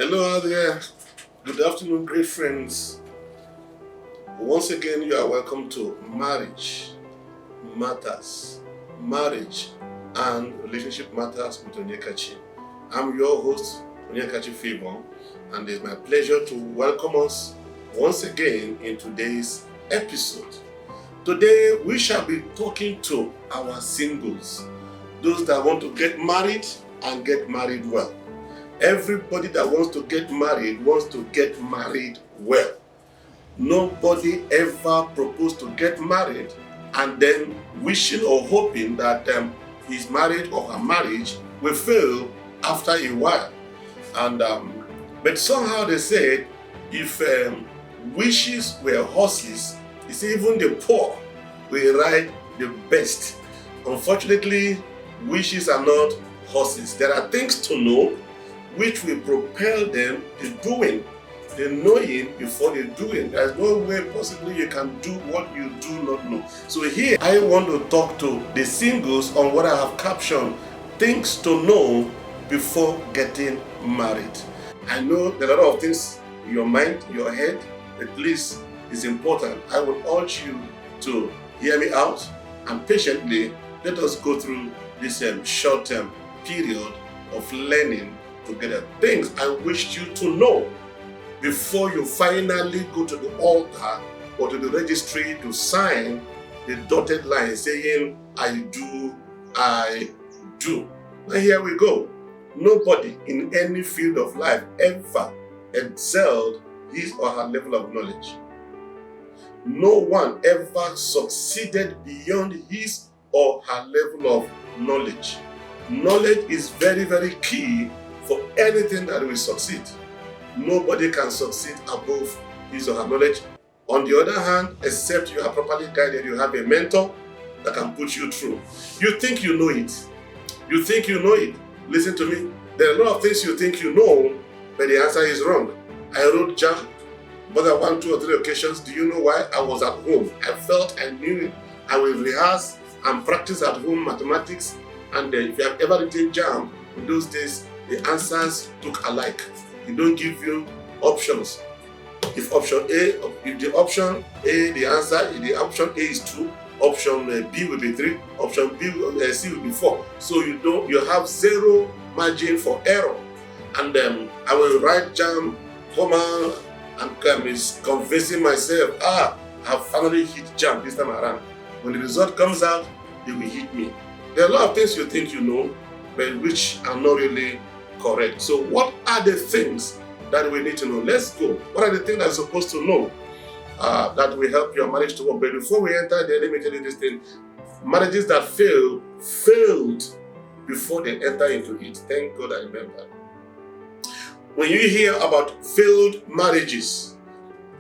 Hello out there. Good afternoon, great friends. Once again, you are welcome to Marriage Matters. Marriage and Relationship Matters with Onyekachi. I'm your host, Onyekachi Favour, and it's my pleasure to welcome us once again in today's episode. Today, we shall be talking to our singles, those that want to get married and get married well. Everybody that wants to get married wants to get married well. Nobody ever proposed to get married and then wishing or hoping that his marriage or her marriage will fail after a while. But somehow they said, if wishes were horses, it's even the poor will ride the best. Unfortunately, wishes are not horses. There are things to know which will propel them to doing, the knowing before the doing. There's no way possibly you can do what you do not know. So here I want to talk to the singles on what I have captioned, things to know before getting married. I know there are a lot of things in your mind, your head, but please, it's important. I would urge you to hear me out and patiently let us go through this short-term period of learning together. Things I wish you to know before you finally go to the altar or to the registry to sign the dotted line saying, I do. Now here we go. Nobody in any field of life ever excelled his or her level of knowledge. No one ever succeeded beyond his or her level of knowledge. Knowledge is very, very key for anything that will succeed. Nobody can succeed above his or her knowledge. On the other hand, except you are properly guided, you have a mentor that can put you through. You think you know it. You think you know it. Listen to me. There are a lot of things you think you know, but the answer is wrong. I wrote JAMB more than 1, 2, or 3 occasions. Do you know why? I was at home. I felt I knew it. I will rehearse and practice at home mathematics. And if you have ever written JAMB, in those days, the answers look alike. It don't give you options. If the option A, the option A is 2, option B will be 3, option C will be 4. So you have zero margin for error. And I will write JAMB, comma, and convincing myself, I have finally hit JAMB this time around. When the result comes out, it will hit me. There are a lot of things you think you know, but which are not really correct. So what are the things that we need to know? Let's go. What are the things that you're supposed to know that will help your marriage to work? But before we enter there, let me tell you this thing. Marriages that failed before they enter into it. Thank God I remember. When you hear about failed marriages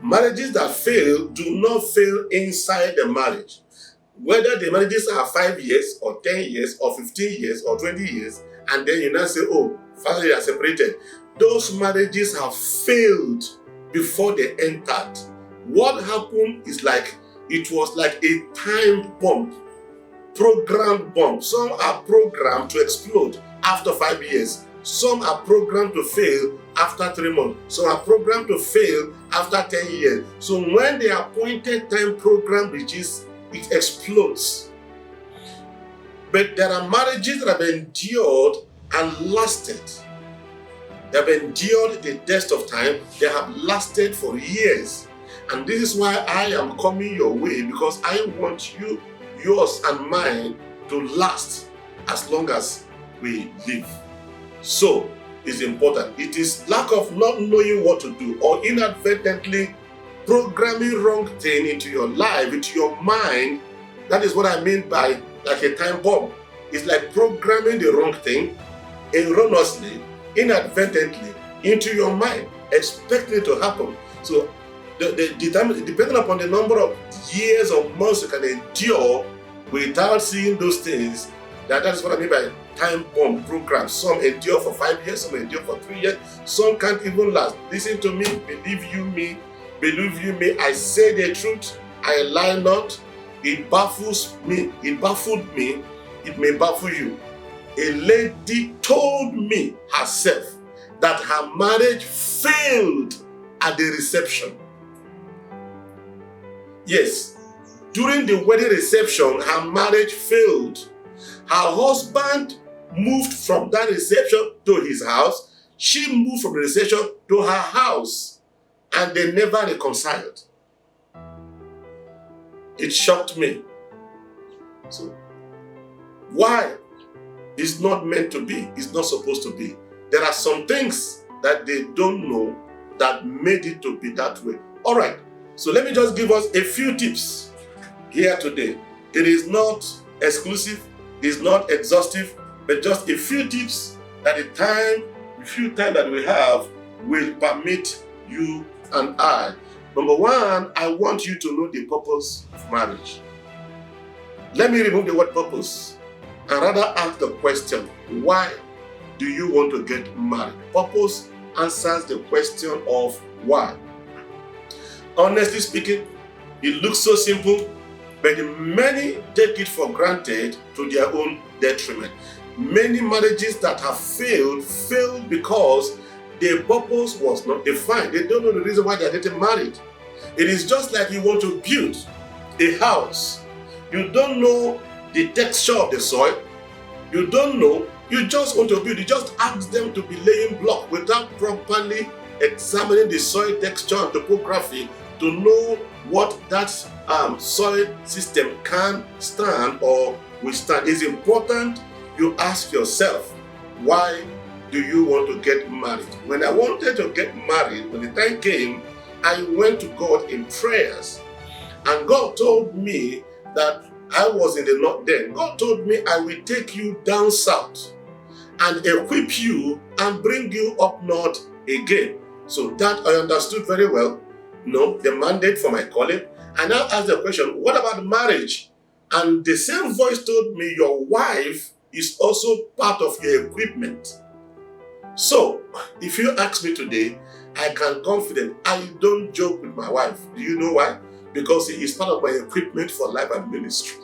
that fail do not fail inside the marriage. Whether the marriages are 5 years or 10 years or 15 years or 20 years, and then you now say, oh, finally they are separated. Those marriages have failed before they entered. What happened is it was like a time bomb, programmed bomb. Some are programmed to explode after 5 years. Some are programmed to fail after 3 months. Some are programmed to fail after 10 years. So when the appointed time program reaches, it explodes. But there are marriages that have endured and lasted. They have endured the test of time. They have lasted for years. And this is why I am coming your way, because I want yours and mine to last as long as we live. So it's important. It is lack of not knowing what to do or inadvertently programming wrong thing into your life, into your mind. That is what I mean by like a time bomb. It's like programming the wrong thing erroneously, inadvertently into your mind, expecting it to happen. So depending upon the number of years or months you can endure without seeing those things, that is what I mean by time bomb program. Some endure for 5 years, some endure for 3 years, some can't even last. Listen to me, believe you me, I say the truth, I lie not. It baffles me, it baffled me, it may baffle you. A lady told me herself that her marriage failed at the reception. Yes, during the wedding reception, her marriage failed. Her husband moved from that reception to his house. She moved from the reception to her house, and they never reconciled. It shocked me. So, why? It's not meant to be. It's not supposed to be. There are some things that they don't know that made it to be that way. All right. So let me just give us a few tips here today. It is not exclusive. It's not exhaustive, but just a few tips that the few time that we have will permit you and I. Number one, I want you to know the purpose of marriage. Let me remove the word purpose and rather ask the question, why do you want to get married? Purpose answers the question of why. Honestly speaking, it looks so simple, but many take it for granted to their own detriment. Many marriages that have failed because their purpose was not defined. They don't know the reason why they're getting married. It is just like you want to build a house. You don't know the texture of the soil. You don't know. You just want to build. You just ask them to be laying block without properly examining the soil texture and topography to know what that soil system can stand or withstand. It's important you ask yourself, why do you want to get married? When I wanted to get married, when the time came, I went to God in prayers. And God told me that I was in the north then. God told me I will take you down south and equip you and bring you up north again. So that I understood very well. No, the mandate for my calling. I now asked the question, what about marriage? And the same voice told me, your wife is also part of your equipment. So, if you ask me today, I can confident I don't joke with my wife. Do you know why? Because he is part of my equipment for life and ministry.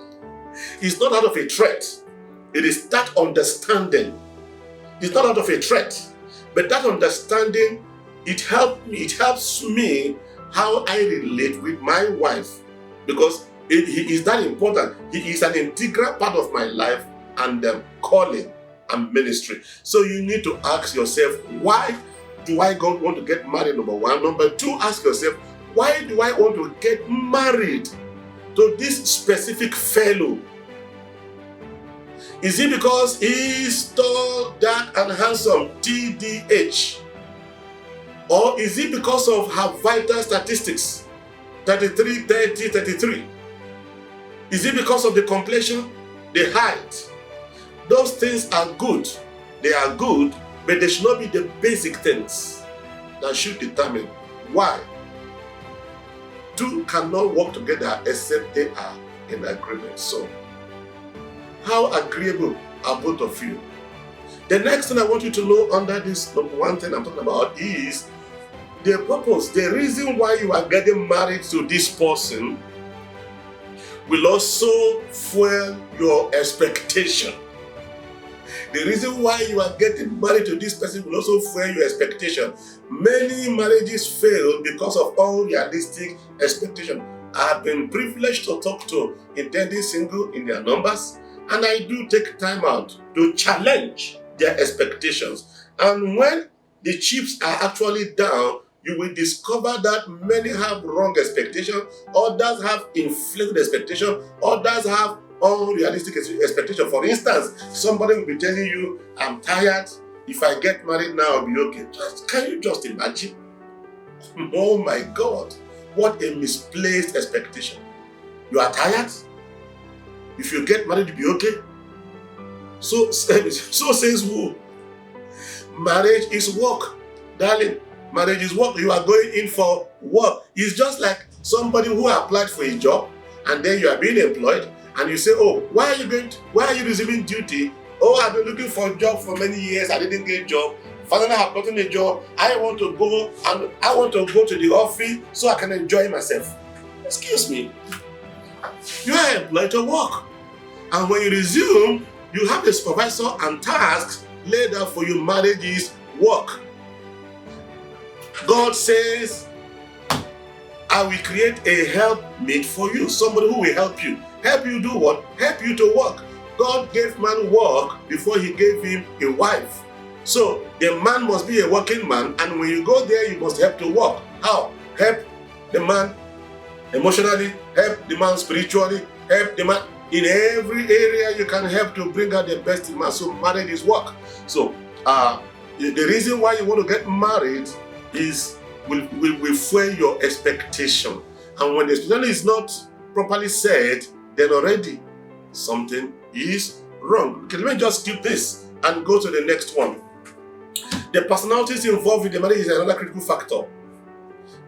It's not out of a threat. It is that understanding. It's not out of a threat. But that understanding, it helps me how I relate with my wife. Because he is that important. He is an integral part of my life and calling and ministry. So you need to ask yourself, why do I want to get married? Number one. Number two, ask yourself, why do I want to get married to this specific fellow? Is it because he's tall, dark, and handsome, TDH? Or is it because of her vital statistics, 33, 30, 33? Is it because of the complexion, the height? Those things are good. They are good, but they should not be the basic things that should determine why. Two cannot work together except they are in agreement. So, how agreeable are both of you? The next thing I want you to know under this number one thing I'm talking about is the purpose, the reason why you are getting married to this person will also fuel your expectation. The reason why you are getting married to this person will also fuel your expectation. Many marriages fail because of unrealistic expectation. I have been privileged to talk to intending single in their numbers, and I do take time out to challenge their expectations. And when the chips are actually down, you will discover that many have wrong expectations, others have inflated expectations, others have unrealistic expectation. For instance, somebody will be telling you, I'm tired. If I get married now, I'll be okay. Can you just imagine? Oh my God, what a misplaced expectation. You are tired? If you get married, you'll be okay. So says who? Marriage is work. Darling, marriage is work. You are going in for work. It's just like somebody who applied for a job and then you are being employed. And you say, oh, why are you resuming duty? Oh, I've been looking for a job for many years. I didn't get a job. Finally, I've gotten a job. I want to go to the office so I can enjoy myself. Excuse me. You are employed to work. And when you resume, you have a supervisor and tasks laid out for you. Marriage is work. God says, I will create a helpmate for you, somebody who will help you. Help you do what? Help you to work. God gave man work before he gave him a wife. So the man must be a working man, and when you go there, you must help to work. How? Help the man emotionally, help the man spiritually, help the man in every area you can help to bring out the best in man. So marriage is work. So the reason why you want to get married is will fuel your expectation. And when the expectation is not properly set, then already something is wrong. Okay, let me just skip this and go to the next one. The personalities involved in the marriage is another critical factor.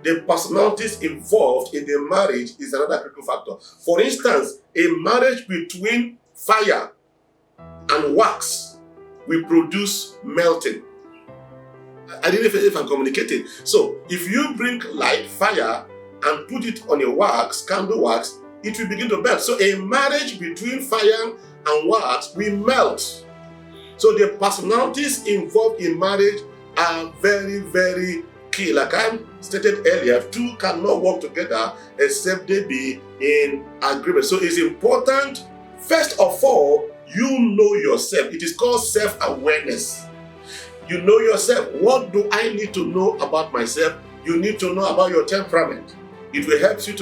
The personalities involved in the marriage is another critical factor. For instance, a marriage between fire and wax will produce melting. I don't know if I'm communicating. So, if you bring light, fire, and put it on a wax, candle wax, it will begin to melt. So, a marriage between fire and wax will melt. So, the personalities involved in marriage are very, very key. Like I stated earlier, two cannot work together except they be in agreement. So, it's important, first of all, you know yourself. It is called self-awareness. You know yourself. What do I need to know about myself? You need to know about your temperament. It will help you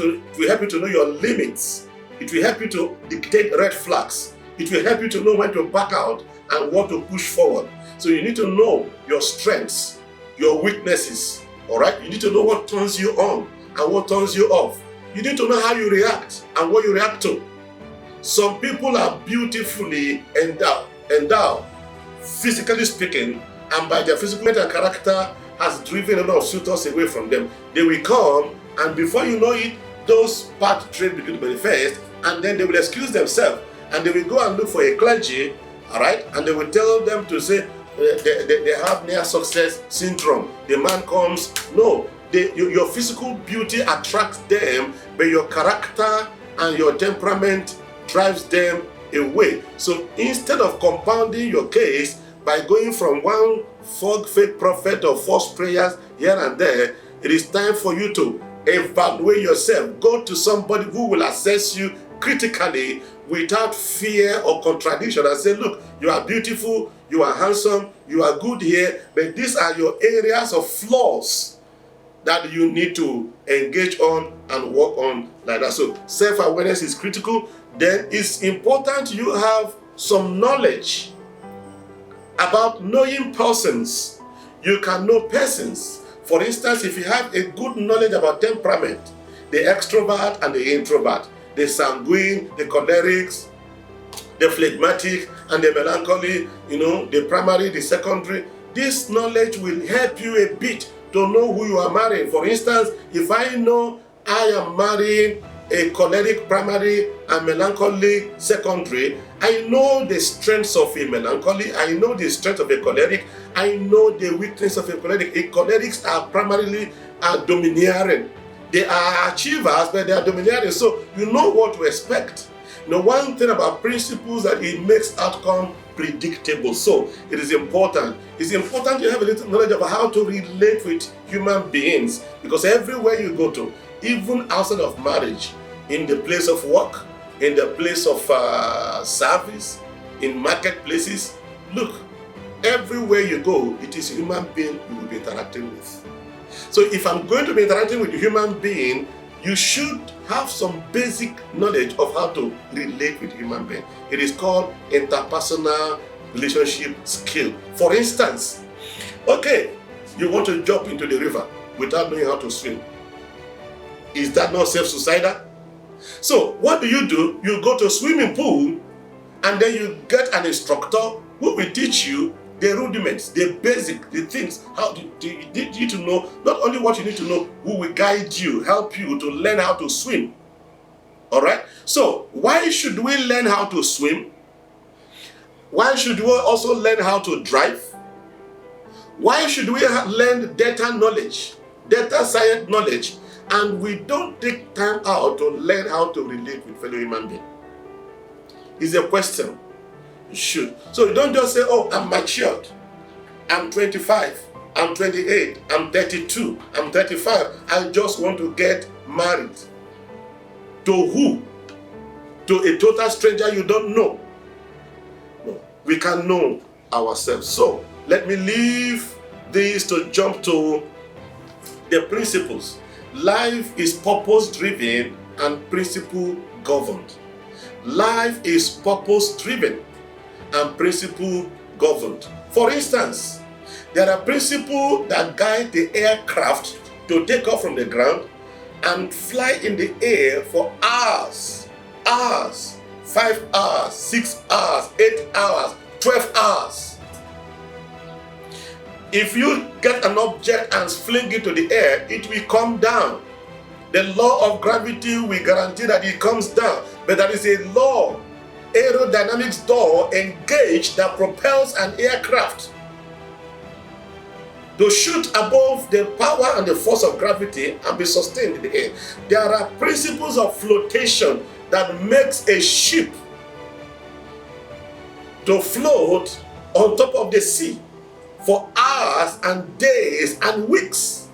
to know your limits. It will help you to dictate red flags. It will help you to know when to back out and what to push forward. So you need to know your strengths, your weaknesses. All right? You need to know what turns you on and what turns you off. You need to know how you react and what you react to. Some people are beautifully endowed, physically speaking, and by their physical and character has driven a lot of suitors away from them. They will come, and before you know it, those bad traits begin to manifest, and then they will excuse themselves, and they will go and look for a clergy, all right, and they will tell them to say they have near success syndrome. The man comes, no, your physical beauty attracts them, but your character and your temperament drives them away. So instead of compounding your case by going from one fake prophet or false prayers here and there, it is time for you to evaluate yourself. Go to somebody who will assess you critically without fear or contradiction and say, look, you are beautiful, you are handsome, you are good here, but these are your areas of flaws that you need to engage on and work on like that. So self-awareness is critical. Then it's important you have some knowledge about knowing persons. You can know persons. For instance, if you have a good knowledge about temperament, the extrovert and the introvert, the sanguine, the cholerics, the phlegmatic and the melancholy, the primary, the secondary, this knowledge will help you a bit to know who you are marrying. For instance, if I know I am marrying a choleric primary and melancholy secondary, I know the strengths of a melancholy, I know the strength of a choleric, I know the weakness of a choleric. A cholerics are primarily domineering. They are achievers, but they are domineering. So you know what to expect. One thing about principles that it makes outcome predictable. So it is important. It's important you have a little knowledge of how to relate with human beings, because everywhere you go to, even outside of marriage, in the place of work, in the place of service, in marketplaces, look, everywhere you go, it is a human being you will be interacting with. So if I'm going to be interacting with a human being, you should have some basic knowledge of how to relate with human being. It is called interpersonal relationship skill. For instance, okay, you want to jump into the river without knowing how to swim. Is that not self-suicidal? So what do? You go to a swimming pool and then you get an instructor who will teach you the rudiments, the basic, the things, how you need to know, not only what you need to know, who will guide you, help you to learn how to swim. All right? So why should we learn how to swim? Why should we also learn how to drive? Why should we learn data knowledge, data science knowledge, and we don't take time out to learn how to relate with fellow human beings? It's a question. You should. So you don't just say, oh, I'm matured, I'm 25, I'm 28, I'm 32, I'm 35. I just want to get married. To who? To a total stranger you don't know. No, we can know ourselves. So let me leave this to jump to the principles. Life is purpose-driven and principle-governed. Life is purpose-driven and principle-governed. For instance, there are principles that guide the aircraft to take off from the ground and fly in the air for hours, 5 hours, 6 hours, 8 hours, 12 hours. If you get an object and fling it to the air, it will come down. The law of gravity will guarantee that it comes down. But there is a law, aerodynamics law engaged, that propels an aircraft to shoot above the power and the force of gravity and be sustained in the air. There are principles of flotation that makes a ship to float on top of the sea for hours and days and weeks.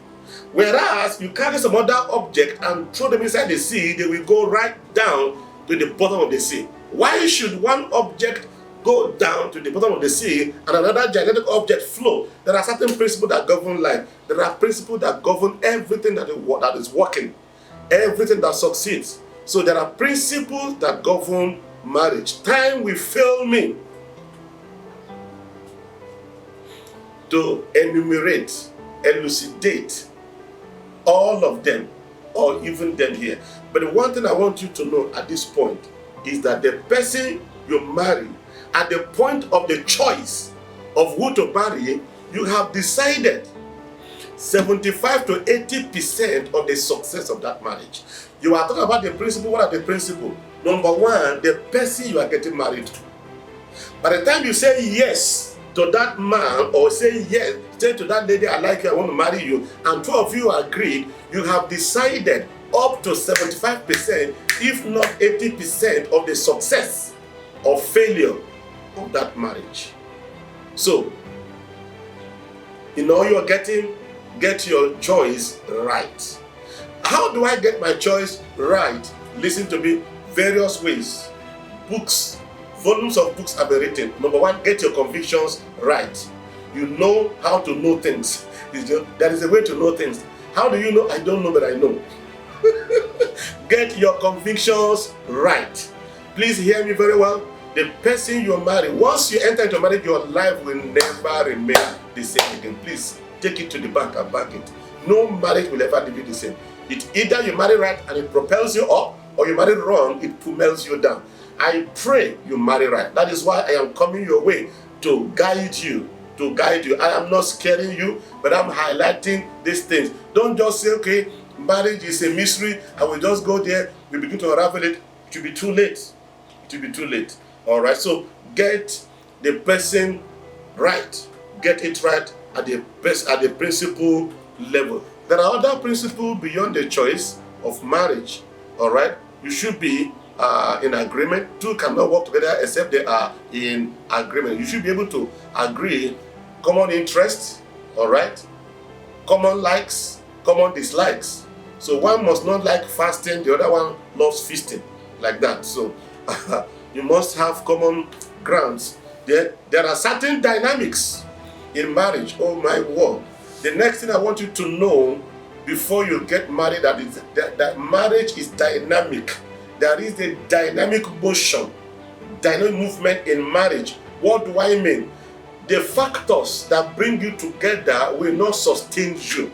Whereas you carry some other object and throw them inside the sea, they will go right down to the bottom of the sea. Why should one object go down to the bottom of the sea and another gigantic object float? There are certain principles that govern life. There are principles that govern everything that is working, everything that succeeds. So there are principles that govern marriage. Time will fail me to enumerate, elucidate all of them, or even them here. But the one thing I want you to know at this point is that the person you marry, at the point of the choice of who to marry, you have decided 75 to 80% of the success of that marriage. You are talking about the principle. What are the principles? Number one, the person you are getting married to. By the time you say yes to that man, or say yes, say to that lady, I like you, I want to marry you, and two of you agreed, you have decided up to 75%, if not 80% of the success or failure of that marriage. So, in all you're getting, get your choice right. How do I get my choice right? Listen to me, various ways. Books, volumes of books have been written. Number one, get your convictions right. You know how to know things. There is a way to know things. How do you know? I don't know, but I know. Get your convictions right. Please hear me very well. The person you marry, once you enter into marriage, your life will never remain the same again. Please take it to the bank and bank it. No marriage will ever be the same. It's either you marry right and it propels you up, or you marry wrong, it pummels you down. I pray you marry right. That is why I am coming your way to guide you. I am not scaring you, but I'm highlighting these things. Don't just say, okay, marriage is a mystery, I will just go there, we begin to unravel it. It will be too late. It will be too late. All right, so get the person right. Get it right at the principle level. There are other principles beyond the choice of marriage. All right, you should be in agreement. Two cannot work together except they are in agreement. You should be able to agree, common interests, all right, common likes, common dislikes. So one must not like fasting, the other one loves feasting, like that. So you must have common grounds. There are certain dynamics in marriage. Oh my word. The next thing I want you to know before you get married, that marriage is dynamic. There is a dynamic motion, dynamic movement in marriage. What do I mean? The factors that bring you together will not sustain you.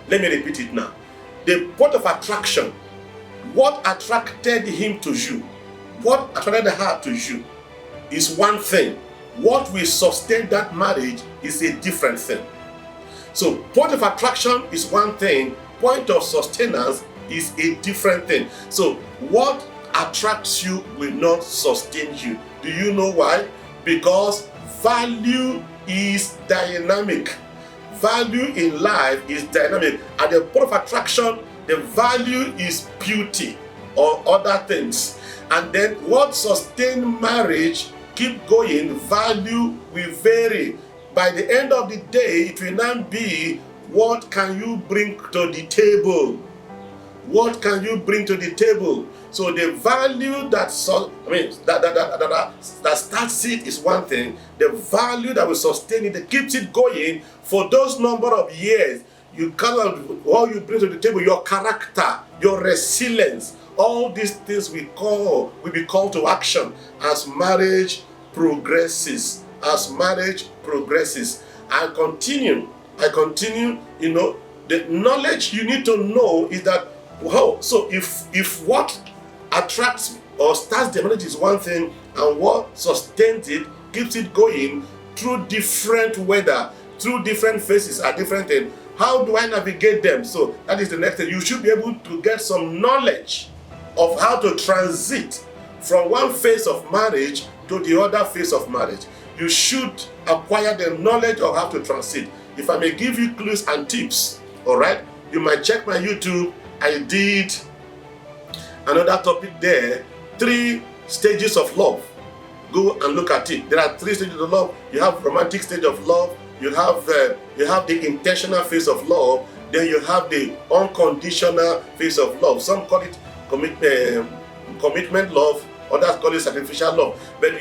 Let me repeat it now. The point of attraction, what attracted him to you, what attracted her to you, is one thing. What will sustain that marriage is a different thing. So point of attraction is one thing, point of sustenance is a different thing. So what attracts you will not sustain you. Do you know why? Because value is dynamic. Value in life is dynamic. At the point of attraction, the value is beauty or other things. And then what sustains marriage, keep going, value will vary. By the end of the day, it will now be, what can you bring to the table? What can you bring to the table? So the value that starts it is one thing. The value that will sustain it, that keeps it going for those number of years. You cannot, what you bring to the table, your character, your resilience, all these things will be called to action as marriage progresses. As marriage progresses. I continue, the knowledge you need to know is that, wow, so if what attracts or starts the marriage is one thing, and what sustains it, keeps it going through different weather, through different phases are different things. How do I navigate them? So that is the next thing. You should be able to get some knowledge of how to transit from one phase of marriage to the other phase of marriage. You should acquire the knowledge of how to transit. If I may give you clues and tips, all right, you might check my YouTube. I did another topic there, 3 stages of love. Go and look at it. There are 3 stages of love. You have romantic stage of love. You have the intentional phase of love. Then you have the unconditional phase of love. Some call it commitment love. Others call it sacrificial love. But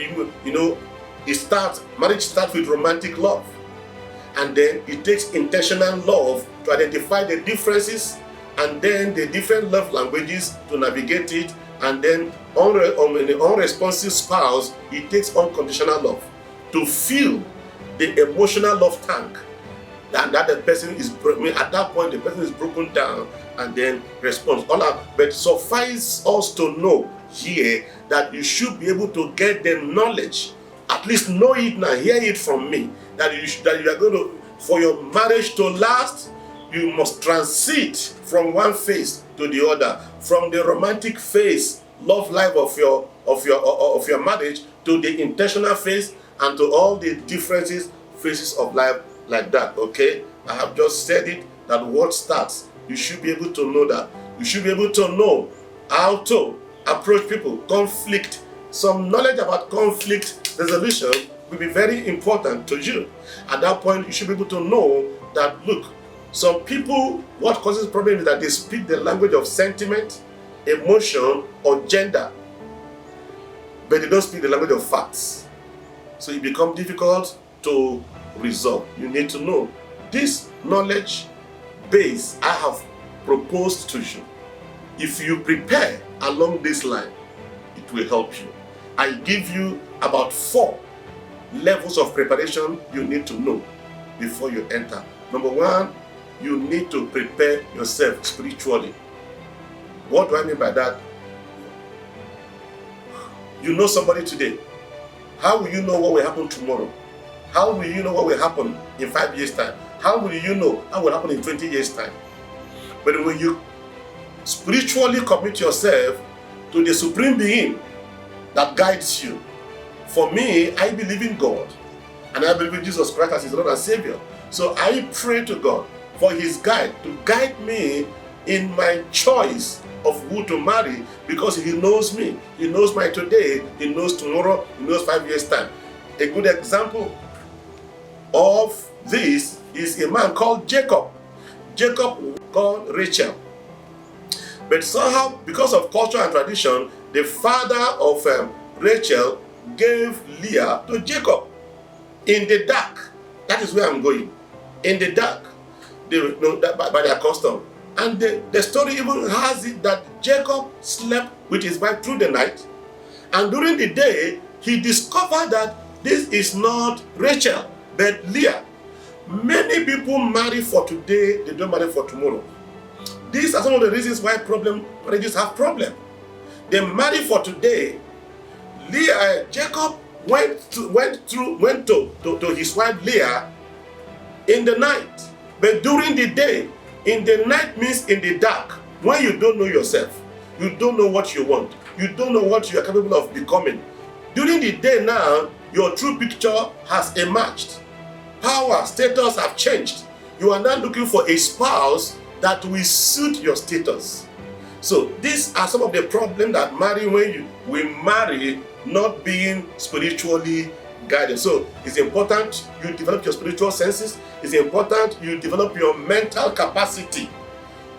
marriage starts with romantic love, and then it takes intentional love to identify the differences, and then the different love languages to navigate it, and then on the unresponsive spouse, it takes unconditional love to fill the emotional love tank, and that the person is, at that point the person is broken down and then responds. But suffice us to know here that you should be able to get the knowledge, at least know it now, hear it from me, that you are going to, for your marriage to last, you must transit from one phase to the other, from the romantic phase, love life of your marriage, to the intentional phase, and to all the differences, phases of life like that. Okay, I have just said it, that what starts, you should be able to know that. You should be able to know how to approach people, conflict. Some knowledge about conflict resolution will be very important to you. At that point, you should be able to know that, look, some people, what causes problem is that they speak the language of sentiment, emotion, or gender, but they don't speak the language of facts. So it becomes difficult to resolve. You need to know this knowledge base I have proposed to you. If you prepare along this line, it will help you. I give you about 4 levels of preparation you need to know before you enter. Number 1, you need to prepare yourself spiritually. What do I mean by that? You know somebody today. How will you know what will happen tomorrow? How will you know what will happen in 5 years' time? How will you know what will happen in 20 years' time? But when you spiritually commit yourself to the supreme being that guides you. For me, I believe in God, and I believe in Jesus Christ as his Lord and Savior. So I pray to God for his guide, to guide me in my choice of who to marry, because he knows me. He knows my today, he knows tomorrow, he knows 5 years' time. A good example of this is a man called Jacob. Jacob called Rachel. But somehow, because of culture and tradition, the father of Rachel gave Leah to Jacob in the dark. That is where I'm going. In the dark, by their custom. And the story even has it that Jacob slept with his wife through the night, and during the day, he discovered that this is not Rachel, but Leah. Many people marry for today, they don't marry for tomorrow. These are some of the reasons why marriages have problems. They marry for today. Jacob went to his wife Leah in the night, but during the day. In the night means in the dark, when you don't know yourself, you don't know what you want, you don't know what you are capable of becoming. During the day now, your true picture has emerged. Power, status have changed. You are now looking for a spouse that will suit your status. So these are some of the problems that marry when we marry not being spiritually guidance. So it's important you develop your spiritual senses. It's important you develop your mental capacity.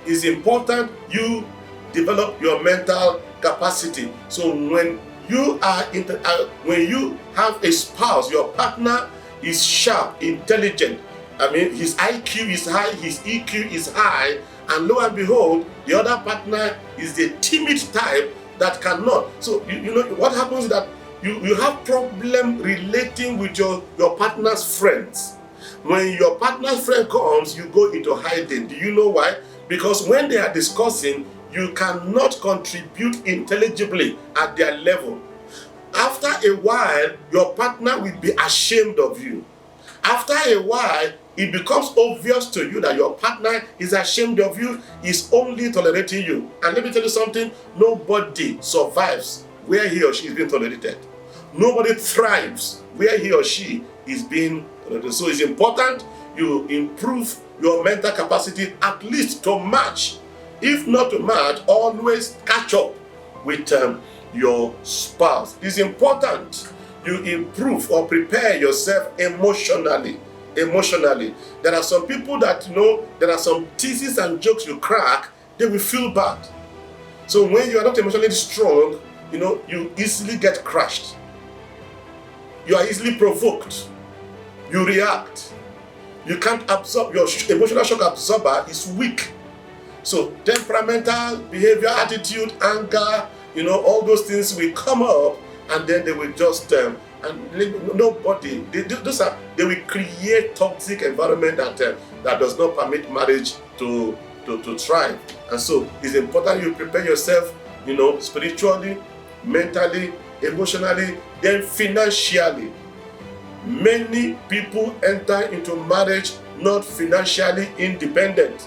It's important you develop your mental capacity. So when you are when you have a spouse, your partner is sharp, intelligent. I mean, his IQ is high, his EQ is high, and lo and behold, the other partner is the timid type that cannot. So you know what happens is that you have problem relating with your partner's friends. When your partner's friend comes, you go into hiding. Do you know why? Because when they are discussing, you cannot contribute intelligibly at their level. After a while, your partner will be ashamed of you. After a while, it becomes obvious to you that your partner is ashamed of you, is only tolerating you. And let me tell you something, nobody survives where he or she is being tolerated. Nobody thrives where he or she is being tolerated. So it's important you improve your mental capacity at least to match. If not to match, always catch up with your spouse. It's important you improve or prepare yourself emotionally. There are some people that, you know, there are some teases and jokes you crack, they will feel bad. So when you are not emotionally strong, you know, you easily get crushed. You are easily provoked. You react. You can't absorb. Your emotional shock absorber is weak. So temperamental behavior, attitude, anger, you know, all those things will come up, and then they will just and nobody. They will create toxic environment that does not permit marriage to thrive. And so it's important you prepare yourself, you know, spiritually, mentally, emotionally, then financially. Many people enter into marriage not financially independent.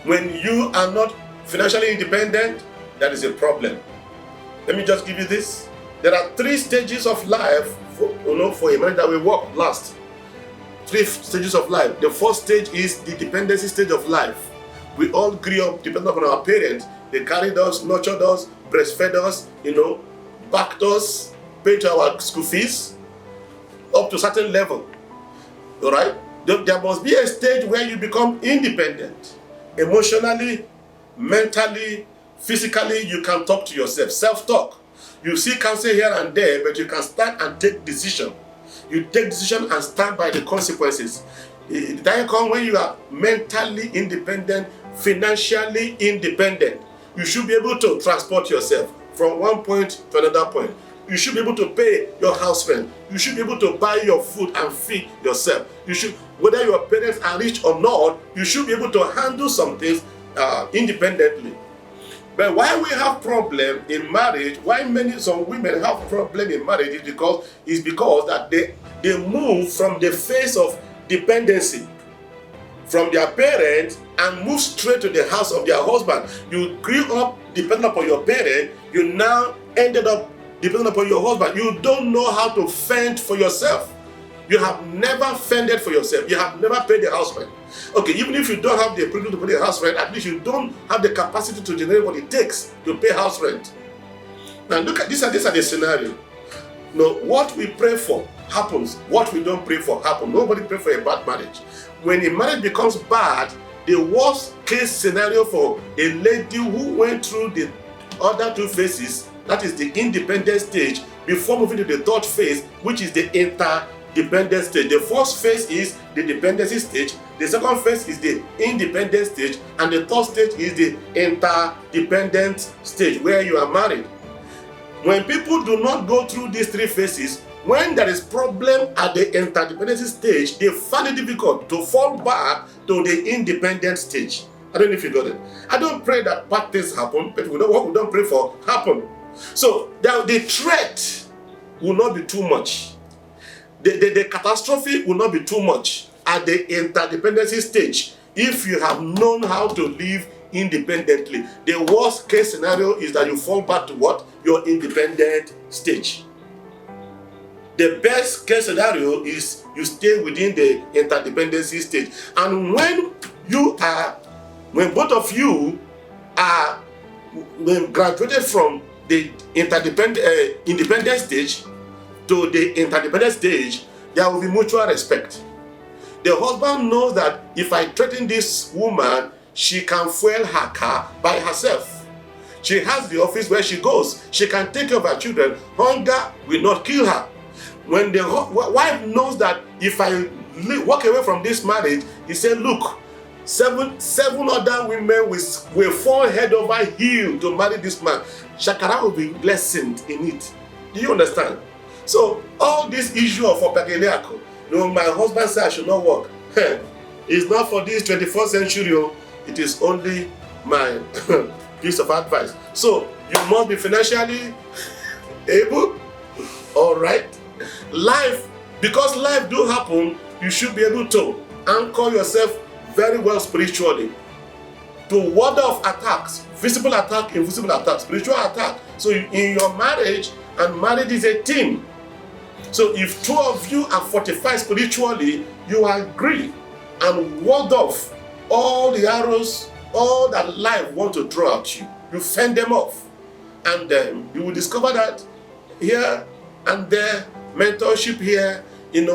When you are not financially independent, that is a problem. Let me just give you this. There are 3 stages of life for a marriage that will work last. 3 stages of life. The first stage is the dependency stage of life. We all grew up dependent on our parents. They carried us, nurtured us, breastfed us, you know, backed us, paid our school fees up to a certain level. All right? There must be a stage where you become independent. Emotionally, mentally, physically, you can talk to yourself. Self-talk. You see counsel here and there, but you can stand and take decision. You take decision and stand by the consequences. The time comes when you are mentally independent, financially independent. You should be able to transport yourself from one point to another point. You should be able to pay your house rent. You should be able to buy your food and feed yourself. You should, whether your parents are rich or not, you should be able to handle some things independently. But why we have problem in marriage, why some women have problem in marriage is because that they move from the phase of dependency from their parents and move straight to the house of their husband. You grew up dependent upon your parent, you now ended up dependent upon your husband. You don't know how to fend for yourself. You have never fended for yourself. You have never paid the house rent. Okay, even if you don't have the ability to pay the house rent, at least you don't have the capacity to generate what it takes to pay house rent. Now look at these are the scenario. No, what we pray for happens. What we don't pray for happens. Nobody pray for a bad marriage. When a marriage becomes bad, the worst case scenario for a lady who went through the other 2 phases, that is the independent stage, before moving to the 3rd phase, which is the interdependent stage. The first phase is the dependency stage, the second phase is the independent stage, and the 3rd stage is the interdependent stage where you are married. When people do not go through these 3 phases, when there is problem at the interdependency stage, they find it difficult to fall back to the independent stage. I don't know if you got it. I don't pray that bad things happen, but what we don't pray for happen. So the threat will not be too much. The catastrophe will not be too much at the interdependency stage if you have known how to live independently. The worst case scenario is that you fall back to what? Your independent stage. The best case scenario is you stay within the interdependency stage. And when both of you are graduated from the independent stage to the interdependent stage, there will be mutual respect. The husband knows that if I threaten this woman, she can fuel her car by herself. She has the office where she goes. She can take care of her children. Hunger will not kill her. When the wife knows that if I walk away from this marriage, he said, look, seven other women will fall head over heel to marry this man. Shakara will be blessed in it. Do you understand? So all this issue of opageliaco, my husband said I should not work. It's not for this 21st century. It is only my piece of advice. So you must be financially able. All right. Because life do happen, you should be able to anchor yourself very well spiritually to ward off attacks, visible attack, invisible attack, spiritual attack. So in your marriage, and marriage is a team. So if two of you are fortified spiritually, you agree and ward off all the arrows, all that life want to throw at you. You fend them off. And you will discover that here and there, mentorship here,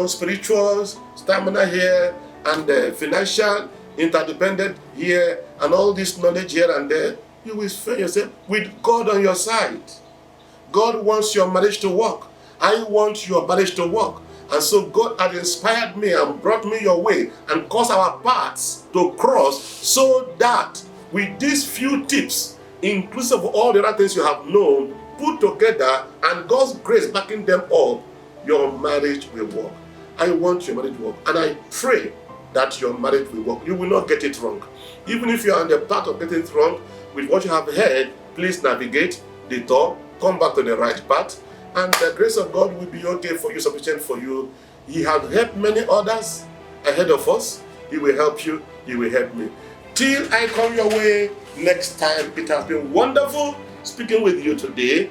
spiritual stamina here, and financial interdependent here, and all this knowledge here and there, you will find yourself with God on your side. God wants your marriage to work. I want your marriage to work. And so God had inspired me and brought me your way and caused our paths to cross, so that with these few tips, inclusive of all the other things you have known, put together, and God's grace backing them up, your marriage will work. I want your marriage to work. And I pray that your marriage will work. You will not get it wrong. Even if you are on the path of getting it wrong, with what you have heard, please navigate the door, come back to the right path, and the grace of God will be okay for you, sufficient for you. He has helped many others ahead of us. He will help you. He will help me. Till I come your way next time, it has been wonderful speaking with you today.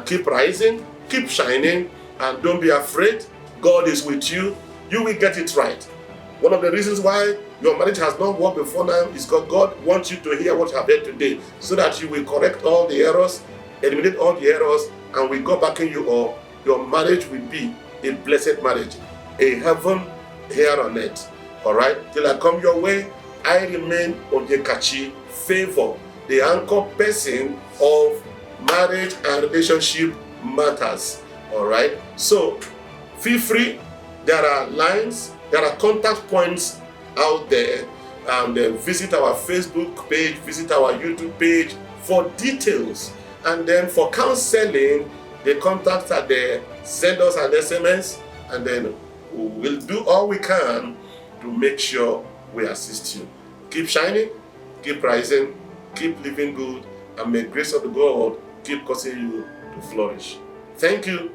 Keep rising, keep shining, and don't be afraid. God is with you. You will get it right. One of the reasons why your marriage has not worked before now is because God wants you to hear what you have heard today, so that you will correct all the errors, eliminate all the errors, and we go back in you all. Your marriage will be a blessed marriage, a heaven here on earth. All right? Till I come your way, I remain Onyekachi, Favour, the anchor person of marriage and relationship matters. All right? So feel free. There are lines, there are contact points out there, and visit our Facebook page, visit our YouTube page for details. And then for counseling, the contacts are there. Send us an SMS, and then we'll do all we can to make sure we assist you. Keep shining, keep rising, keep living good, and may the grace of the God keep causing you to flourish. Thank you.